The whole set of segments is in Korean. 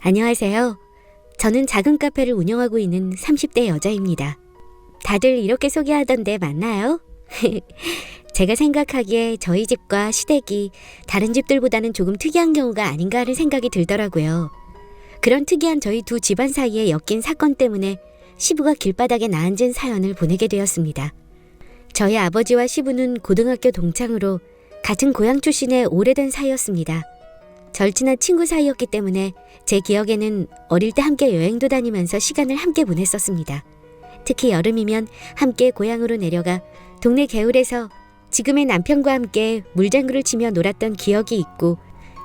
안녕하세요. 저는 작은 카페를 운영하고 있는 30대 여자입니다. 다들 이렇게 소개하던데 맞나요? 제가 생각하기에 저희 집과 시댁이 다른 집들보다는 조금 특이한 경우가 아닌가 하는 생각이 들더라고요. 그런 특이한 저희 두 집안 사이에 엮인 사건 때문에 시부가 길바닥에 나앉은 사연을 보내게 되었습니다. 저희 아버지와 시부는 고등학교 동창으로 같은 고향 출신의 오래된 사이였습니다. 절친한 친구 사이였기 때문에 제 기억에는 어릴 때 함께 여행도 다니면서 시간을 함께 보냈었습니다. 특히 여름이면 함께 고향으로 내려가 동네 개울에서 지금의 남편과 함께 물장구를 치며 놀았던 기억이 있고,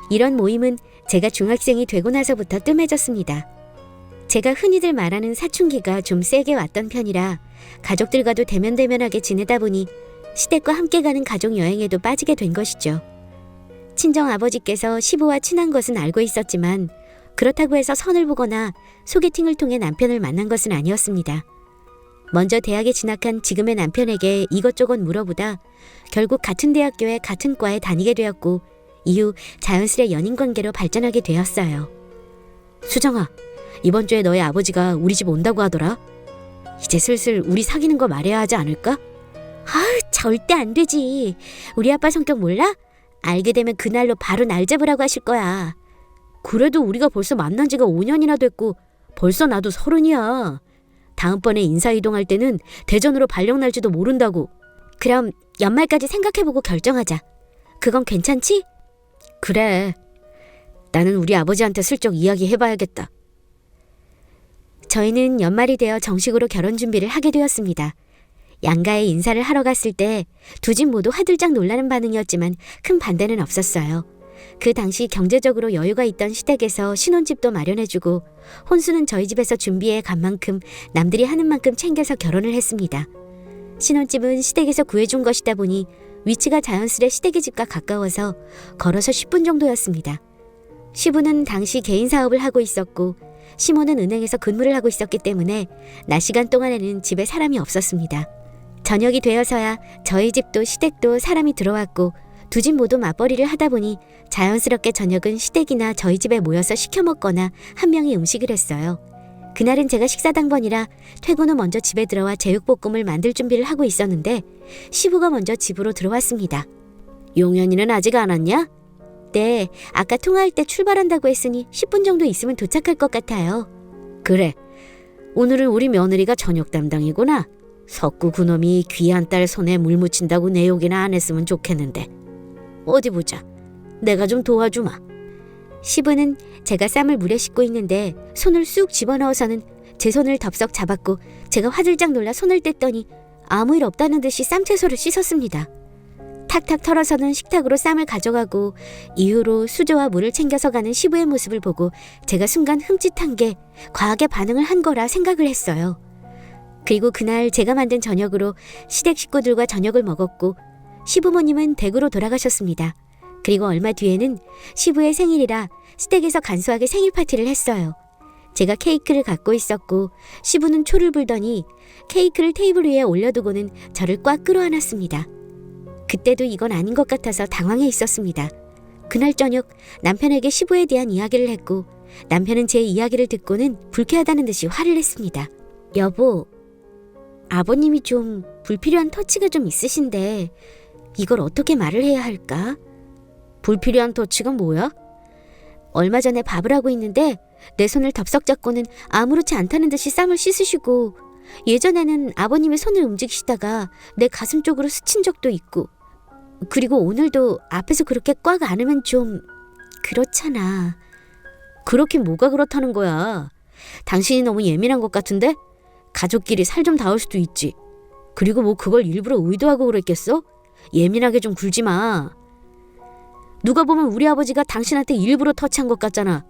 이런 모임은 제가 중학생이 되고 나서부터 뜸해졌습니다. 제가 흔히들 말하는 사춘기가 좀 세게 왔던 편이라 가족들과도 대면대면하게 지내다 보니 시댁과 함께 가는 가족 여행에도 빠지게 된 것이죠. 친정 아버지께서 시부와 친한 것은 알고 있었지만 그렇다고 해서 선을 보거나 소개팅을 통해 남편을 만난 것은 아니었습니다. 먼저 대학에 진학한 지금의 남편에게 이것저것 물어보다 결국 같은 대학교에 같은 과에 다니게 되었고, 이후 자연스레 연인관계로 발전하게 되었어요. 수정아, 이번 주에 너의 아버지가 우리 집 온다고 하더라. 이제 슬슬 우리 사귀는 거 말해야 하지 않을까? 절대 안 되지. 우리 아빠 성격 몰라? 알게 되면 그날로 바로 날 잡으라고 하실 거야. 그래도 우리가 벌써 만난 지가 5년이나 됐고 벌써 나도 30이야. 다음번에 인사이동할 때는 대전으로 발령 날지도 모른다고. 그럼 연말까지 생각해보고 결정하자. 그건 괜찮지? 그래. 나는 우리 아버지한테 슬쩍 이야기해봐야겠다. 저희는 연말이 되어 정식으로 결혼 준비를 하게 되었습니다. 양가에 인사를 하러 갔을 때 두 집 모두 화들짝 놀라는 반응이었지만 큰 반대는 없었어요. 그 당시 경제적으로 여유가 있던 시댁에서 신혼집도 마련해주고 혼수는 저희 집에서 준비해 간 만큼 남들이 하는 만큼 챙겨서 결혼을 했습니다. 신혼집은 시댁에서 구해준 것이다 보니 위치가 자연스레 시댁의 집과 가까워서 걸어서 10분 정도였습니다. 시부는 당시 개인 사업을 하고 있었고 시모는 은행에서 근무를 하고 있었기 때문에 낮 시간 동안에는 집에 사람이 없었습니다. 저녁이 되어서야 저희 집도 시댁도 사람이 들어왔고 두 집 모두 맞벌이를 하다 보니 자연스럽게 저녁은 시댁이나 저희 집에 모여서 시켜 먹거나 한 명이 음식을 했어요. 그날은 제가 식사당번이라 퇴근 후 먼저 집에 들어와 제육볶음을 만들 준비를 하고 있었는데 시부가 먼저 집으로 들어왔습니다. 용현이는 아직 안 왔냐? 네, 아까 통화할 때 출발한다고 했으니 10분 정도 있으면 도착할 것 같아요. 그래, 오늘은 우리 며느리가 저녁 담당이구나. 석구 그놈이 귀한 딸 손에 물 묻힌다고 내 욕이나 안 했으면 좋겠는데. 어디 보자. 내가 좀 도와주마. 시부는 제가 쌈을 물에 씻고 있는데 손을 쑥 집어넣어서는 제 손을 덥석 잡았고 제가 화들짝 놀라 손을 뗐더니 아무 일 없다는 듯이 쌈채소를 씻었습니다. 탁탁 털어서는 식탁으로 쌈을 가져가고 이후로 수저와 물을 챙겨서 가는 시부의 모습을 보고 제가 순간 흠칫한 게 과하게 반응을 한 거라 생각을 했어요. 그리고 그날 제가 만든 저녁으로 시댁 식구들과 저녁을 먹었고 시부모님은 댁으로 돌아가셨습니다. 그리고 얼마 뒤에는 시부의 생일이라 시댁에서 간소하게 생일 파티를 했어요. 제가 케이크를 갖고 있었고 시부는 초를 불더니 케이크를 테이블 위에 올려두고는 저를 꽉 끌어안았습니다. 그때도 이건 아닌 것 같아서 당황해 있었습니다. 그날 저녁 남편에게 시부에 대한 이야기를 했고 남편은 제 이야기를 듣고는 불쾌하다는 듯이 화를 냈습니다. 여보, 아버님이 좀 불필요한 터치가 좀 있으신데 이걸 어떻게 말을 해야 할까? 불필요한 터치가 뭐야? 얼마 전에 밥을 하고 있는데 내 손을 덥석 잡고는 아무렇지 않다는 듯이 쌈을 씻으시고 예전에는 아버님의 손을 움직이시다가 내 가슴 쪽으로 스친 적도 있고, 그리고 오늘도 앞에서 그렇게 꽉 안으면 좀 그렇잖아. 그렇긴 뭐가 그렇다는 거야. 당신이 너무 예민한 것 같은데? 가족끼리 살 좀 닿을 수도 있지. 그리고 뭐 그걸 일부러 의도하고 그랬겠어? 예민하게 좀 굴지 마. 누가 보면 우리 아버지가 당신한테 일부러 터치한 것 같잖아.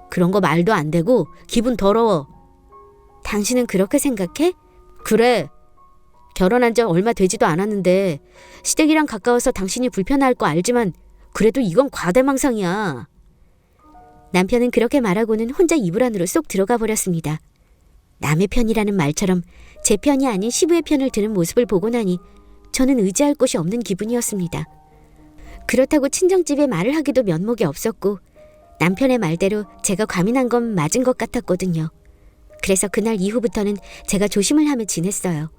그런 거 말도 안 되고 기분 더러워. 당신은 그렇게 생각해? 그래. 결혼한 지 얼마 되지도 않았는데 시댁이랑 가까워서 당신이 불편할 거 알지만 그래도 이건 과대망상이야. 남편은 그렇게 말하고는 혼자 이불 안으로 쏙 들어가 버렸습니다. 남의 편이라는 말처럼 제 편이 아닌 시부의 편을 드는 모습을 보고 나니 저는 의지할 곳이 없는 기분이었습니다. 그렇다고 친정집에 말을 하기도 면목이 없었고 남편의 말대로 제가 과민한 건 맞은 것 같았거든요. 그래서 그날 이후부터는 제가 조심을 하며 지냈어요.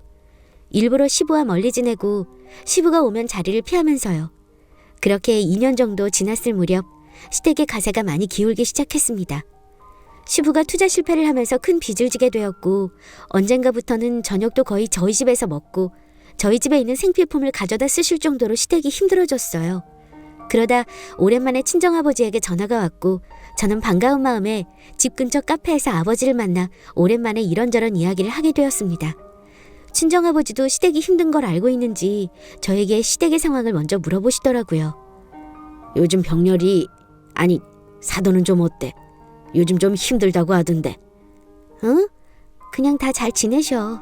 일부러 시부와 멀리 지내고 시부가 오면 자리를 피하면서요. 그렇게 2년 정도 지났을 무렵 시댁의 가세가 많이 기울기 시작했습니다. 시부가 투자 실패를 하면서 큰 빚을 지게 되었고 언젠가부터는 저녁도 거의 저희 집에서 먹고 저희 집에 있는 생필품을 가져다 쓰실 정도로 시댁이 힘들어졌어요. 그러다 오랜만에 친정아버지에게 전화가 왔고 저는 반가운 마음에 집 근처 카페에서 아버지를 만나 오랜만에 이런저런 이야기를 하게 되었습니다. 친정아버지도 시댁이 힘든 걸 알고 있는지 저에게 시댁의 상황을 먼저 물어보시더라고요. 요즘 병렬이, 아니 사돈은 좀 어때? 요즘 좀 힘들다고 하던데. 응? 그냥 다 잘 지내셔.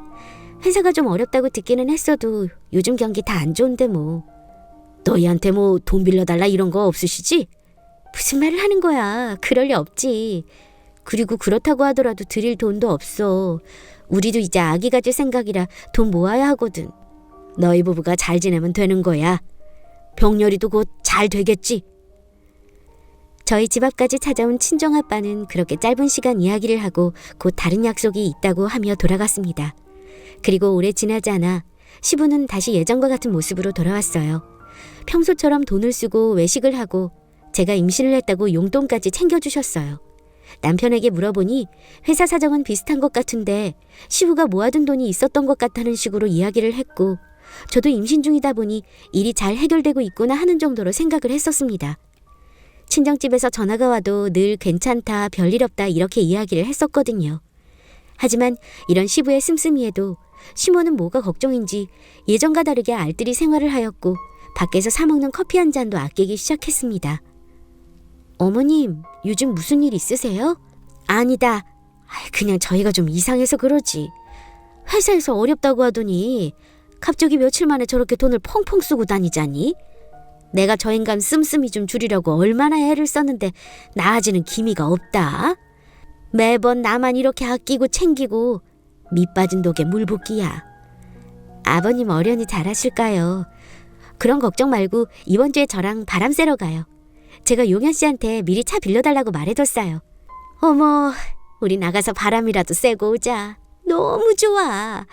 회사가 좀 어렵다고 듣기는 했어도 요즘 경기 다 안 좋은데 뭐. 너희한테 뭐 돈 빌려달라 이런 거 없으시지? 무슨 말을 하는 거야. 그럴 리 없지. 그리고 그렇다고 하더라도 드릴 돈도 없어. 우리도 이제 아기 가질 생각이라 돈 모아야 하거든. 너희 부부가 잘 지내면 되는 거야. 병렬이도 곧 잘 되겠지. 저희 집 앞까지 찾아온 친정아빠는 그렇게 짧은 시간 이야기를 하고 곧 다른 약속이 있다고 하며 돌아갔습니다. 그리고 오래 지나지 않아 시부는 다시 예전과 같은 모습으로 돌아왔어요. 평소처럼 돈을 쓰고 외식을 하고 제가 임신을 했다고 용돈까지 챙겨주셨어요. 남편에게 물어보니 회사 사정은 비슷한 것 같은데 시부가 모아둔 돈이 있었던 것 같다는 식으로 이야기를 했고 저도 임신 중이다 보니 일이 잘 해결되고 있구나 하는 정도로 생각을 했었습니다. 친정집에서 전화가 와도 늘 괜찮다, 별일 없다 이렇게 이야기를 했었거든요. 하지만 이런 시부의 씀씀이에도 시모는 뭐가 걱정인지 예전과 다르게 알뜰히 생활을 하였고 밖에서 사 먹는 커피 한 잔도 아끼기 시작했습니다. 어머님, 요즘 무슨 일 있으세요? 아니다. 그냥 저희가 좀 이상해서 그러지. 회사에서 어렵다고 하더니 갑자기 며칠 만에 저렇게 돈을 펑펑 쓰고 다니자니? 내가 저 인간 씀씀이 좀 줄이려고 얼마나 애를 썼는데 나아지는 기미가 없다. 매번 나만 이렇게 아끼고 챙기고 밑 빠진 독에 물 붓기야. 아버님 어련히 잘하실까요? 그런 걱정 말고 이번 주에 저랑 바람 쐬러 가요. 제가 용현 씨한테 미리 차 빌려달라고 말해뒀어요. 어머, 우리 나가서 바람이라도 쐬고 오자. 너무 좋아.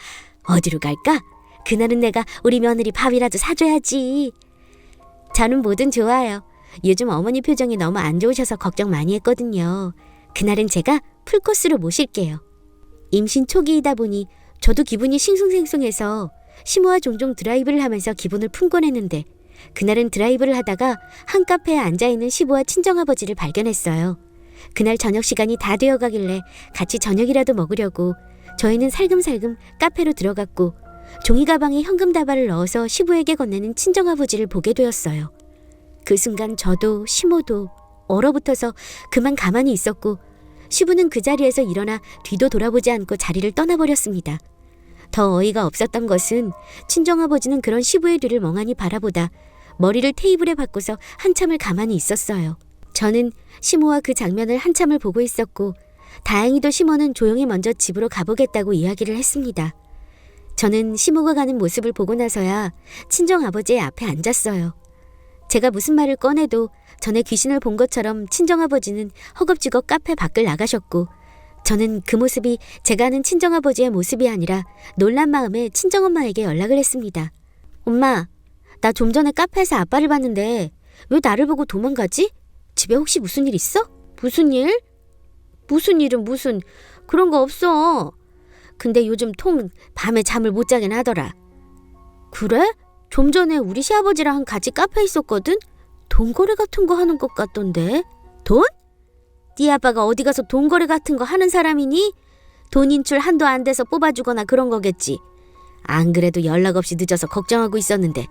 어디로 갈까? 그날은 내가 우리 며느리 밥이라도 사줘야지. 저는 뭐든 좋아요. 요즘 어머니 표정이 너무 안 좋으셔서 걱정 많이 했거든요. 그날은 제가 풀코스로 모실게요. 임신 초기이다 보니 저도 기분이 싱숭생숭해서 시모와 종종 드라이브를 하면서 기분을 품곤 했는데 그날은 드라이브를 하다가 한 카페에 앉아있는 시부와 친정아버지를 발견했어요. 그날 저녁 시간이 다 되어가길래 같이 저녁이라도 먹으려고 저희는 살금살금 카페로 들어갔고 종이 가방에 현금 다발을 넣어서 시부에게 건네는 친정아버지를 보게 되었어요. 그 순간 저도 시모도 얼어붙어서 그만 가만히 있었고 시부는 그 자리에서 일어나 뒤도 돌아보지 않고 자리를 떠나버렸습니다. 더 어이가 없었던 것은 친정아버지는 그런 시부의 뒤를 멍하니 바라보다 머리를 테이블에 박고서 한참을 가만히 있었어요. 저는 시모와 그 장면을 한참을 보고 있었고 다행히도 시모는 조용히 먼저 집으로 가보겠다고 이야기를 했습니다. 저는 시모가 가는 모습을 보고 나서야 친정아버지의 앞에 앉았어요. 제가 무슨 말을 꺼내도 전에 귀신을 본 것처럼 친정아버지는 허겁지겁 카페 밖을 나가셨고 저는 그 모습이 제가 아는 친정아버지의 모습이 아니라 놀란 마음에 친정엄마에게 연락을 했습니다. 엄마, 나 좀 전에 카페에서 아빠를 봤는데 왜 나를 보고 도망가지? 집에 혹시 무슨 일 있어? 무슨 일? 무슨 일은 무슨, 그런 거 없어. 근데 요즘 통 밤에 잠을 못 자긴 하더라. 그래? 좀 전에 우리 시아버지랑 같이 카페에 있었거든? 돈거래 같은 거 하는 것 같던데. 돈? 네 아빠가 어디 가서 돈거래 같은 거 하는 사람이니? 돈 인출 한도 안 돼서 뽑아주거나 그런 거겠지. 안 그래도 연락 없이 늦어서 걱정하고 있었는데.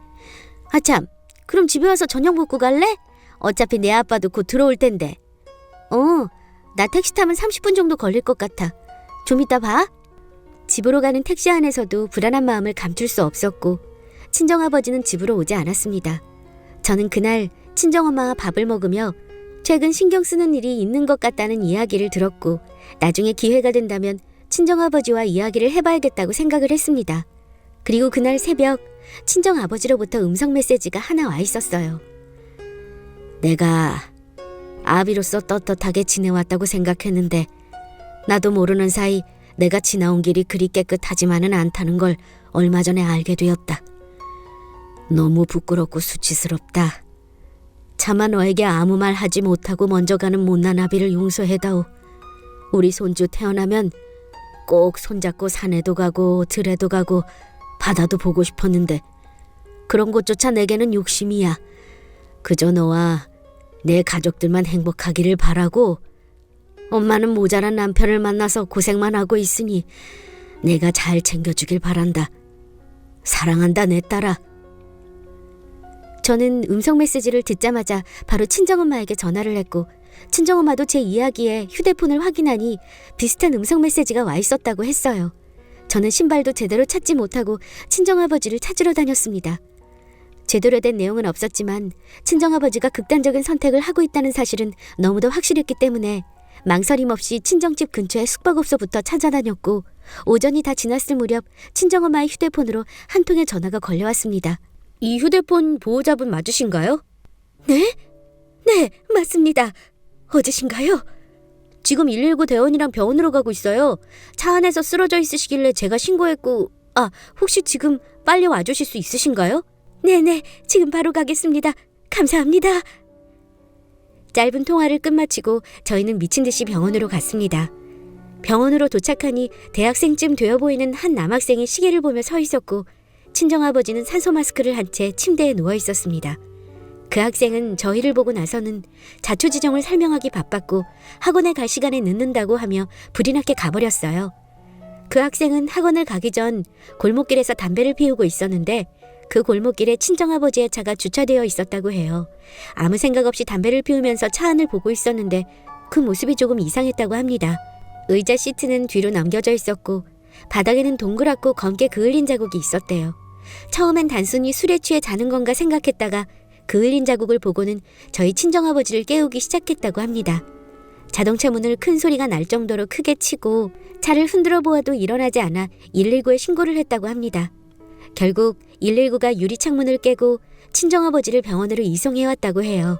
아참, 그럼 집에 와서 저녁 먹고 갈래? 어차피 내 아빠도 곧 들어올 텐데. 나 택시 타면 30분 정도 걸릴 것 같아. 좀 이따 봐. 집으로 가는 택시 안에서도 불안한 마음을 감출 수 없었고 친정아버지는 집으로 오지 않았습니다. 저는 그날 친정엄마와 밥을 먹으며 최근 신경 쓰는 일이 있는 것 같다는 이야기를 들었고 나중에 기회가 된다면 친정아버지와 이야기를 해봐야겠다고 생각을 했습니다. 그리고 그날 새벽 친정아버지로부터 음성 메시지가 하나 와 있었어요. 내가 아비로서 떳떳하게 지내왔다고 생각했는데 나도 모르는 사이 내가 지나온 길이 그리 깨끗하지만은 않다는 걸 얼마 전에 알게 되었다. 너무 부끄럽고 수치스럽다. 차마 너에게 아무 말 하지 못하고 먼저 가는 못난 아비를 용서해다오. 우리 손주 태어나면 꼭 손잡고 산에도 가고 들에도 가고 바다도 보고 싶었는데 그런 곳조차 내게는 욕심이야. 그저 너와 내 가족들만 행복하기를 바라고 엄마는 모자란 남편을 만나서 고생만 하고 있으니 내가 잘 챙겨주길 바란다. 사랑한다, 내 딸아. 저는 음성 메시지를 듣자마자 바로 친정엄마에게 전화를 했고 친정엄마도 제 이야기에 휴대폰을 확인하니 비슷한 음성 메시지가 와 있었다고 했어요. 저는 신발도 제대로 찾지 못하고 친정아버지를 찾으러 다녔습니다. 제대로 된 내용은 없었지만 친정아버지가 극단적인 선택을 하고 있다는 사실은 너무도 확실했기 때문에 망설임 없이 친정집 근처의 숙박업소부터 찾아다녔고 오전이 다 지났을 무렵 친정엄마의 휴대폰으로 한 통의 전화가 걸려왔습니다. 이 휴대폰 보호자분 맞으신가요? 네? 네, 맞습니다. 어디신가요? 지금 119 대원이랑 병원으로 가고 있어요. 차 안에서 쓰러져 있으시길래 제가 신고했고 혹시 지금 빨리 와주실 수 있으신가요? 네네, 지금 바로 가겠습니다. 감사합니다. 짧은 통화를 끝마치고 저희는 미친 듯이 병원으로 갔습니다. 병원으로 도착하니 대학생쯤 되어 보이는 한 남학생이 시계를 보며 서 있었고 친정아버지는 산소 마스크를 한 채 침대에 누워 있었습니다. 그 학생은 저희를 보고 나서는 자초지종을 설명하기 바빴고 학원에 갈 시간에 늦는다고 하며 불이 나게 가버렸어요. 그 학생은 학원을 가기 전 골목길에서 담배를 피우고 있었는데 그 골목길에 친정아버지의 차가 주차되어 있었다고 해요. 아무 생각 없이 담배를 피우면서 차 안을 보고 있었는데 그 모습이 조금 이상했다고 합니다. 의자 시트는 뒤로 넘겨져 있었고 바닥에는 동그랗고 검게 그을린 자국이 있었대요. 처음엔 단순히 술에 취해 자는 건가 생각했다가 그을린 자국을 보고는 저희 친정아버지를 깨우기 시작했다고 합니다. 자동차 문을 큰 소리가 날 정도로 크게 치고 차를 흔들어 보아도 일어나지 않아 119에 신고를 했다고 합니다. 결국 119가 유리창문을 깨고 친정아버지를 병원으로 이송해왔다고 해요.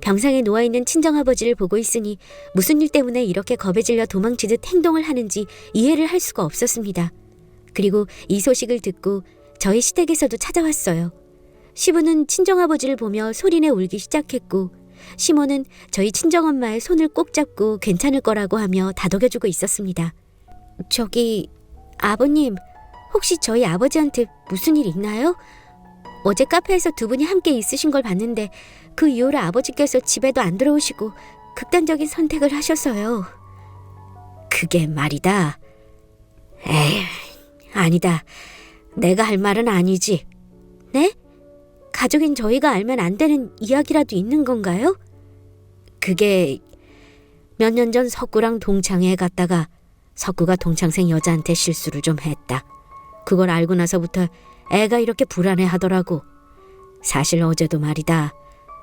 병상에 누워있는 친정아버지를 보고 있으니 무슨 일 때문에 이렇게 겁에 질려 도망치듯 행동을 하는지 이해를 할 수가 없었습니다. 그리고 이 소식을 듣고 저희 시댁에서도 찾아왔어요. 시부는 친정아버지를 보며 소리내 울기 시작했고 시모는 저희 친정엄마의 손을 꼭 잡고 괜찮을 거라고 하며 다독여주고 있었습니다. 저기 아버님, 혹시 저희 아버지한테 무슨 일 있나요? 어제 카페에서 두 분이 함께 있으신 걸 봤는데 그 이후로 아버지께서 집에도 안 들어오시고 극단적인 선택을 하셔서요. 그게 말이다. 에이, 아니다. 내가 할 말은 아니지. 네? 가족인 저희가 알면 안 되는 이야기라도 있는 건가요? 그게 몇 년 전 석구랑 동창회에 갔다가 석구가 동창생 여자한테 실수를 좀 했다. 그걸 알고 나서부터 애가 이렇게 불안해하더라고. 사실 어제도 말이다.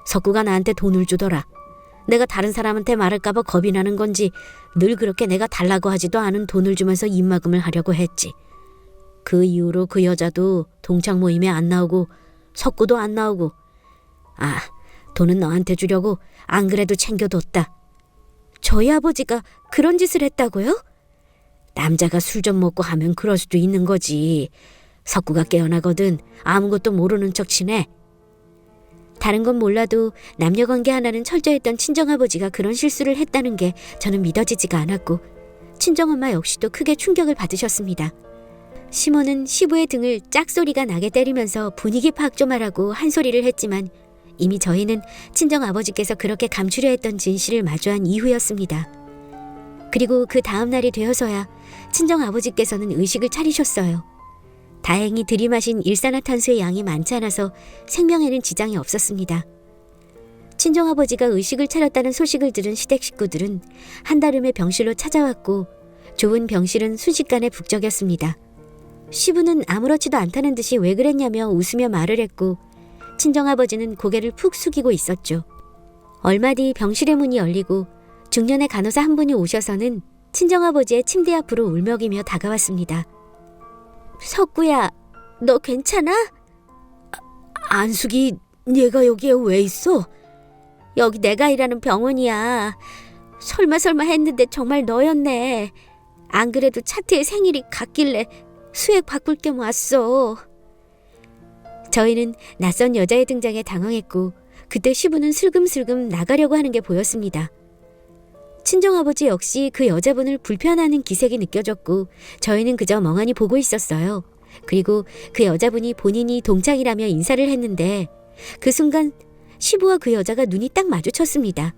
석구가 나한테 돈을 주더라. 내가 다른 사람한테 말할까봐 겁이 나는 건지 늘 그렇게 내가 달라고 하지도 않은 돈을 주면서 입막음을 하려고 했지. 그 이후로 그 여자도 동창 모임에 안 나오고 석구도 안 나오고 돈은 너한테 주려고 안 그래도 챙겨뒀다. 저희 아버지가 그런 짓을 했다고요? 남자가 술 좀 먹고 하면 그럴 수도 있는 거지. 석구가 깨어나거든 아무것도 모르는 척 치네. 다른 건 몰라도 남녀관계 하나는 철저했던 친정아버지가 그런 실수를 했다는 게 저는 믿어지지가 않았고 친정엄마 역시도 크게 충격을 받으셨습니다. 시모는 시부의 등을 짝소리가 나게 때리면서 분위기 파악 좀 하라고 한 소리를 했지만 이미 저희는 친정아버지께서 그렇게 감추려 했던 진실을 마주한 이후였습니다. 그리고 그 다음 날이 되어서야 친정아버지께서는 의식을 차리셨어요. 다행히 들이마신 일산화탄소의 양이 많지 않아서 생명에는 지장이 없었습니다. 친정아버지가 의식을 차렸다는 소식을 들은 시댁 식구들은 한달음에 병실로 찾아왔고 좋은 병실은 순식간에 북적였습니다. 시부는 아무렇지도 않다는 듯이 왜 그랬냐며 웃으며 말을 했고 친정아버지는 고개를 푹 숙이고 있었죠. 얼마 뒤 병실의 문이 열리고 중년의 간호사 한 분이 오셔서는 친정아버지의 침대 앞으로 울먹이며 다가왔습니다. 석구야, 너 괜찮아? 안숙이, 얘가 여기에 왜 있어? 여기 내가 일하는 병원이야. 설마 했는데 정말 너였네. 안 그래도 차트에 생일이 같길래 수액 바꿀 겸 왔어. 저희는 낯선 여자의 등장에 당황했고 그때 시부는 슬금슬금 나가려고 하는 게 보였습니다. 친정아버지 역시 그 여자분을 불편해하는 기색이 느껴졌고 저희는 그저 멍하니 보고 있었어요. 그리고 그 여자분이 본인이 동창이라며 인사를 했는데 그 순간 시부와 그 여자가 눈이 딱 마주쳤습니다.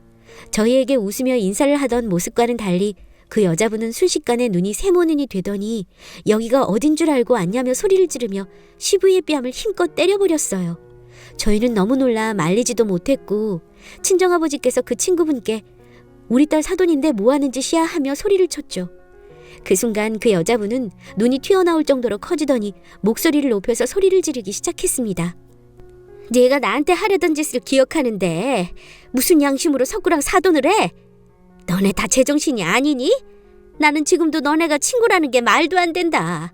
저희에게 웃으며 인사를 하던 모습과는 달리 그 여자분은 순식간에 눈이 세모눈이 되더니 여기가 어딘 줄 알고 왔냐며 소리를 지르며 시부의 뺨을 힘껏 때려버렸어요. 저희는 너무 놀라 말리지도 못했고 친정아버지께서 그 친구분께 우리 딸 사돈인데 뭐하는 짓이야 하며 소리를 쳤죠. 그 순간 그 여자분은 눈이 튀어나올 정도로 커지더니 목소리를 높여서 소리를 지르기 시작했습니다. 네가 나한테 하려던 짓을 기억하는데 무슨 양심으로 석구랑 사돈을 해? 너네 다 제정신이 아니니? 나는 지금도 너네가 친구라는 게 말도 안 된다.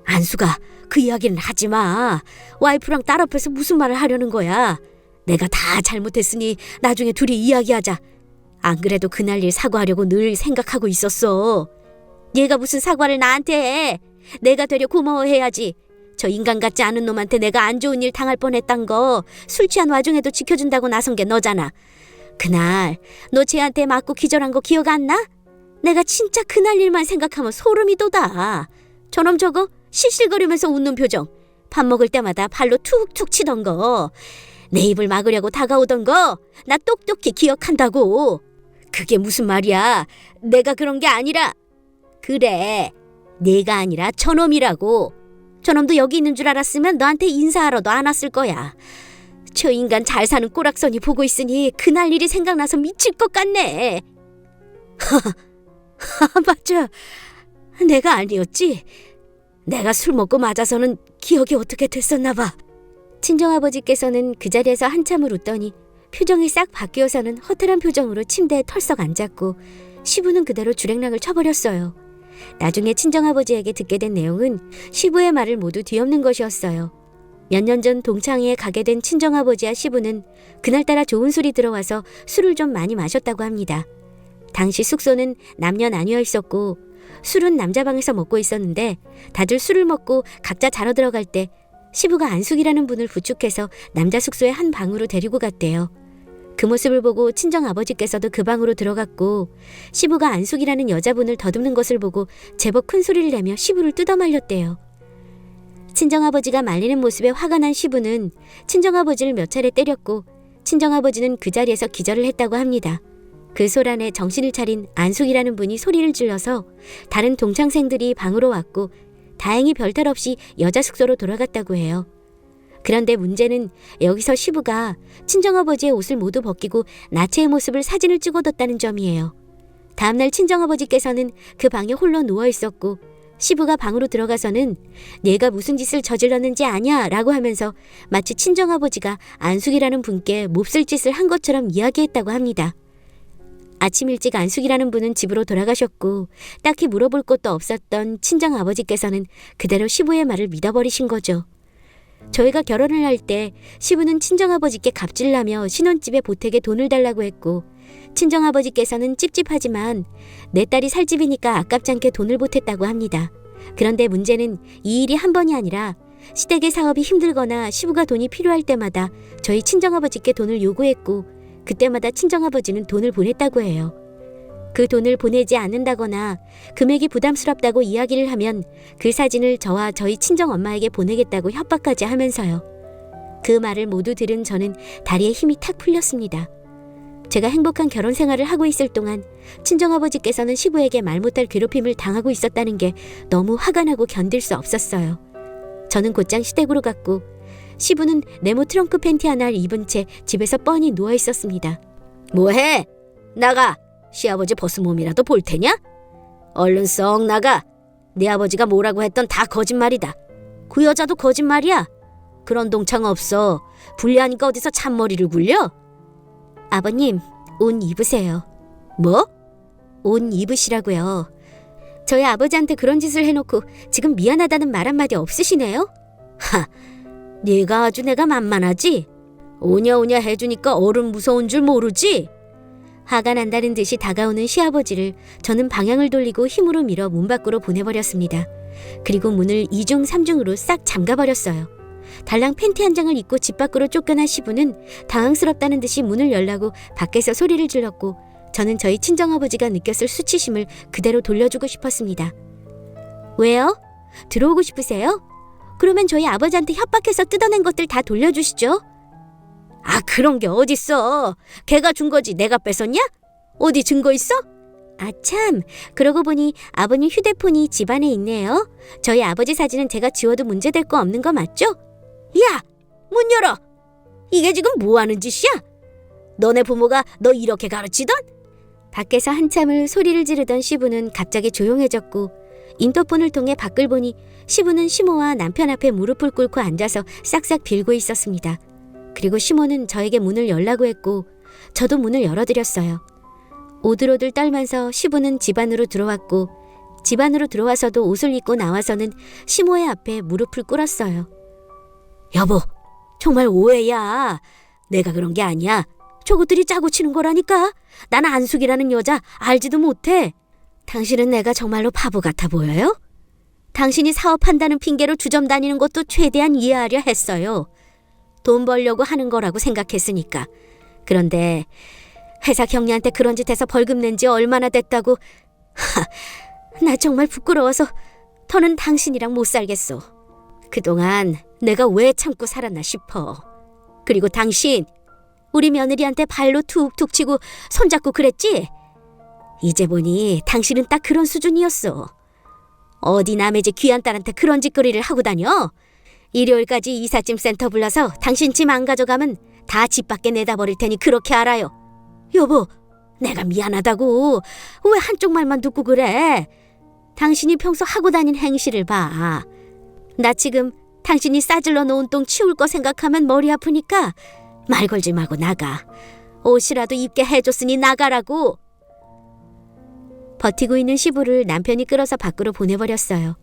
안수가 그 이야기는 하지 마. 와이프랑 딸 앞에서 무슨 말을 하려는 거야. 내가 다 잘못했으니 나중에 둘이 이야기하자. 안 그래도 그날 일 사과하려고 늘 생각하고 있었어. 얘가 무슨 사과를 나한테 해. 내가 되려 고마워해야지. 저 인간 같지 않은 놈한테 내가 안 좋은 일 당할 뻔했단 거 술 취한 와중에도 지켜준다고 나선 게 너잖아. 그날 너 쟤한테 맞고 기절한 거 기억 안 나? 내가 진짜 그날 일만 생각하면 소름이 돋아. 저놈 저거 실실거리면서 웃는 표정, 밥 먹을 때마다 발로 툭툭 치던 거, 내 입을 막으려고 다가오던 거 나 똑똑히 기억한다고. 그게 무슨 말이야. 내가 그런 게 아니라. 그래, 내가 아니라 저놈이라고. 저놈도 여기 있는 줄 알았으면 너한테 인사하러도 안 왔을 거야. 저 인간 잘 사는 꼬락서니 보고 있으니 그날 일이 생각나서 미칠 것 같네. 맞아. 내가 아니었지. 내가 술 먹고 맞아서는 기억이 어떻게 됐었나 봐. 친정아버지께서는 그 자리에서 한참을 웃더니 표정이 싹 바뀌어서는 허탈한 표정으로 침대에 털썩 앉았고 시부는 그대로 주랭랑을 쳐버렸어요. 나중에 친정아버지에게 듣게 된 내용은 시부의 말을 모두 뒤엎는 것이었어요. 몇 년 전 동창회에 가게 된 친정아버지와 시부는 그날따라 좋은 술이 들어와서 술을 좀 많이 마셨다고 합니다. 당시 숙소는 남녀 나뉘어 있었고 술은 남자 방에서 먹고 있었는데 다들 술을 먹고 각자 자러 들어갈 때 시부가 안숙이라는 분을 부축해서 남자 숙소의 한 방으로 데리고 갔대요. 그 모습을 보고 친정아버지께서도 그 방으로 들어갔고 시부가 안숙이라는 여자분을 더듬는 것을 보고 제법 큰 소리를 내며 시부를 뜯어말렸대요. 친정아버지가 말리는 모습에 화가 난 시부는 친정아버지를 몇 차례 때렸고 친정아버지는 그 자리에서 기절을 했다고 합니다. 그 소란에 정신을 차린 안숙이라는 분이 소리를 질러서 다른 동창생들이 방으로 왔고 다행히 별탈 없이 여자 숙소로 돌아갔다고 해요. 그런데 문제는 여기서 시부가 친정아버지의 옷을 모두 벗기고 나체의 모습을 사진을 찍어뒀다는 점이에요. 다음날 친정아버지께서는 그 방에 홀로 누워있었고 시부가 방으로 들어가서는 내가 무슨 짓을 저질렀는지 아냐 라고 하면서 마치 친정아버지가 안숙이라는 분께 몹쓸 짓을 한 것처럼 이야기했다고 합니다. 아침 일찍 안숙이라는 분은 집으로 돌아가셨고 딱히 물어볼 것도 없었던 친정아버지께서는 그대로 시부의 말을 믿어버리신 거죠. 저희가 결혼을 할 때 시부는 친정아버지께 갑질나며 신혼집에 보태게 돈을 달라고 했고 친정아버지께서는 찝찝하지만 내 딸이 살 집이니까 아깝지 않게 돈을 보탰다고 합니다. 그런데 문제는 이 일이 한 번이 아니라 시댁의 사업이 힘들거나 시부가 돈이 필요할 때마다 저희 친정아버지께 돈을 요구했고 그때마다 친정아버지는 돈을 보냈다고 해요. 그 돈을 보내지 않는다거나 금액이 부담스럽다고 이야기를 하면 그 사진을 저와 저희 친정엄마에게 보내겠다고 협박까지 하면서요. 그 말을 모두 들은 저는 다리에 힘이 탁 풀렸습니다. 제가 행복한 결혼 생활을 하고 있을 동안 친정아버지께서는 시부에게 말 못할 괴롭힘을 당하고 있었다는 게 너무 화가 나고 견딜 수 없었어요. 저는 곧장 시댁으로 갔고 시부는 네모 트렁크 팬티 하나를 입은 채 집에서 뻔히 누워 있었습니다. 뭐해? 나가! 시아버지 벗은 몸이라도 볼 테냐? 얼른 썩 나가! 네 아버지가 뭐라고 했던 다 거짓말이다. 그 여자도 거짓말이야. 그런 동창 없어. 불리하니까 어디서 잔머리를 굴려? 아버님, 옷 입으세요. 뭐? 옷 입으시라고요. 저희 아버지한테 그런 짓을 해놓고 지금 미안하다는 말 한마디 없으시네요? 하, 네가 아주 내가 만만하지? 오냐오냐 해주니까 어른 무서운 줄 모르지? 화가 난다는 듯이 다가오는 시아버지를 저는 방향을 돌리고 힘으로 밀어 문 밖으로 보내버렸습니다. 그리고 문을 2중 3중으로 싹 잠가버렸어요. 달랑 팬티 한 장을 입고 집 밖으로 쫓겨난 시부는 당황스럽다는 듯이 문을 열라고 밖에서 소리를 질렀고, 저는 저희 친정아버지가 느꼈을 수치심을 그대로 돌려주고 싶었습니다. 왜요? 들어오고 싶으세요? 그러면 저희 아버지한테 협박해서 뜯어낸 것들 다 돌려주시죠. 아, 그런 게 어딨어. 걔가 준 거지 내가 뺏었냐? 어디 증거 있어? 아, 참. 그러고 보니 아버님 휴대폰이 집안에 있네요. 저희 아버지 사진은 제가 지워도 문제될 거 없는 거 맞죠? 야! 문 열어! 이게 지금 뭐 하는 짓이야? 너네 부모가 너 이렇게 가르치던? 밖에서 한참을 소리를 지르던 시부는 갑자기 조용해졌고, 인터폰을 통해 밖을 보니 시부는 시모와 남편 앞에 무릎을 꿇고 앉아서 싹싹 빌고 있었습니다. 그리고 시모는 저에게 문을 열라고 했고, 저도 문을 열어드렸어요. 오들오들 떨면서 시부는 집 안으로 들어왔고, 집 안으로 들어와서도 옷을 입고 나와서는 시모의 앞에 무릎을 꿇었어요. 여보, 정말 오해야. 내가 그런 게 아니야. 저것들이 짜고 치는 거라니까. 난 안숙이라는 여자 알지도 못해. 당신은 내가 정말로 바보 같아 보여요? 당신이 사업한다는 핑계로 주점 다니는 것도 최대한 이해하려 했어요. 돈 벌려고 하는 거라고 생각했으니까. 그런데 회사 경리한테 그런 짓 해서 벌금 낸 지 얼마나 됐다고. 나 정말 부끄러워서 더는 당신이랑 못 살겠어. 그동안 내가 왜 참고 살았나 싶어. 그리고 당신, 우리 며느리한테 발로 툭툭 치고 손잡고 그랬지? 이제 보니 당신은 딱 그런 수준이었어. 어디 남의 집 귀한 딸한테 그런 짓거리를 하고 다녀? 일요일까지 이삿짐 센터 불러서 당신 짐 안 가져가면 다 집 밖에 내다 버릴 테니 그렇게 알아요. 여보, 내가 미안하다고. 왜 한쪽 말만 듣고 그래? 당신이 평소 하고 다닌 행실을 봐. 나 지금 당신이 싸질러 놓은 똥 치울 거 생각하면 머리 아프니까 말 걸지 말고 나가. 옷이라도 입게 해줬으니 나가라고. 버티고 있는 시부를 남편이 끌어서 밖으로 보내버렸어요.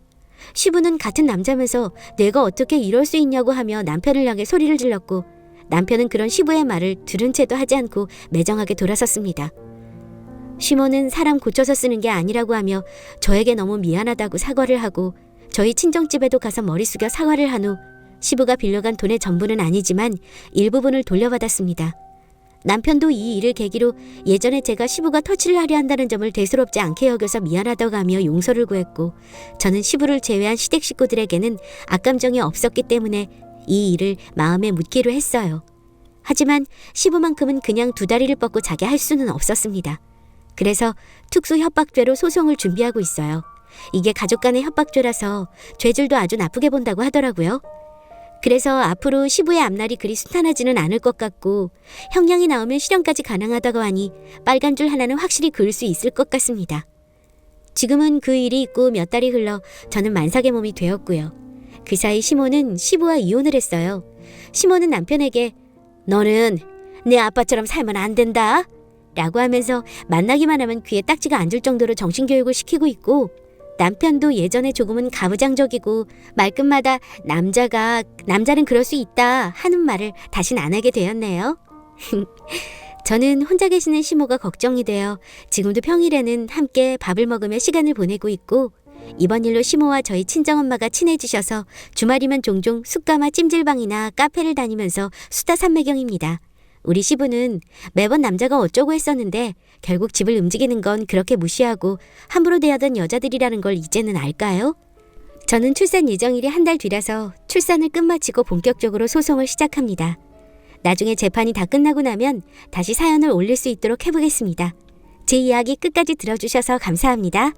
시부는 같은 남자면서 내가 어떻게 이럴 수 있냐고 하며 남편을 향해 소리를 질렀고, 남편은 그런 시부의 말을 들은 채도 하지 않고 매정하게 돌아섰습니다. 시모는 사람 고쳐서 쓰는 게 아니라고 하며 저에게 너무 미안하다고 사과를 하고, 저희 친정집에도 가서 머리 숙여 사과를 한 후 시부가 빌려간 돈의 전부는 아니지만 일부분을 돌려받았습니다. 남편도 이 일을 계기로 예전에 제가 시부가 터치를 하려 한다는 점을 대수롭지 않게 여겨서 미안하다고 하며 용서를 구했고, 저는 시부를 제외한 시댁 식구들에게는 악감정이 없었기 때문에 이 일을 마음에 묻기로 했어요. 하지만 시부만큼은 그냥 두 다리를 뻗고 자게 할 수는 없었습니다. 그래서 특수 협박죄로 소송을 준비하고 있어요. 이게 가족 간의 협박죄라서 죄질도 아주 나쁘게 본다고 하더라고요. 그래서 앞으로 시부의 앞날이 그리 순탄하지는 않을 것 같고, 형량이 나오면 실형까지 가능하다고 하니 빨간 줄 하나는 확실히 그을 수 있을 것 같습니다. 지금은 그 일이 있고 몇 달이 흘러 저는 만삭의 몸이 되었고요. 그 사이 시모는 시부와 이혼을 했어요. 시모는 남편에게 너는 내 아빠처럼 살면 안 된다 라고 하면서 만나기만 하면 귀에 딱지가 앉을 정도로 정신교육을 시키고 있고, 남편도 예전에 조금은 가부장적이고 말끝마다 남자는 그럴 수 있다 하는 말을 다신 안 하게 되었네요. 저는 혼자 계시는 시모가 걱정이 되어 지금도 평일에는 함께 밥을 먹으며 시간을 보내고 있고, 이번 일로 시모와 저희 친정엄마가 친해지셔서 주말이면 종종 숯가마 찜질방이나 카페를 다니면서 수다 삼매경입니다. 우리 시부는 매번 남자가 어쩌고 했었는데 결국 집을 움직이는 건 그렇게 무시하고 함부로 대하던 여자들이라는 걸 이제는 알까요? 저는 출산 예정일이 한 달 뒤라서 출산을 끝마치고 본격적으로 소송을 시작합니다. 나중에 재판이 다 끝나고 나면 다시 사연을 올릴 수 있도록 해보겠습니다. 제 이야기 끝까지 들어주셔서 감사합니다.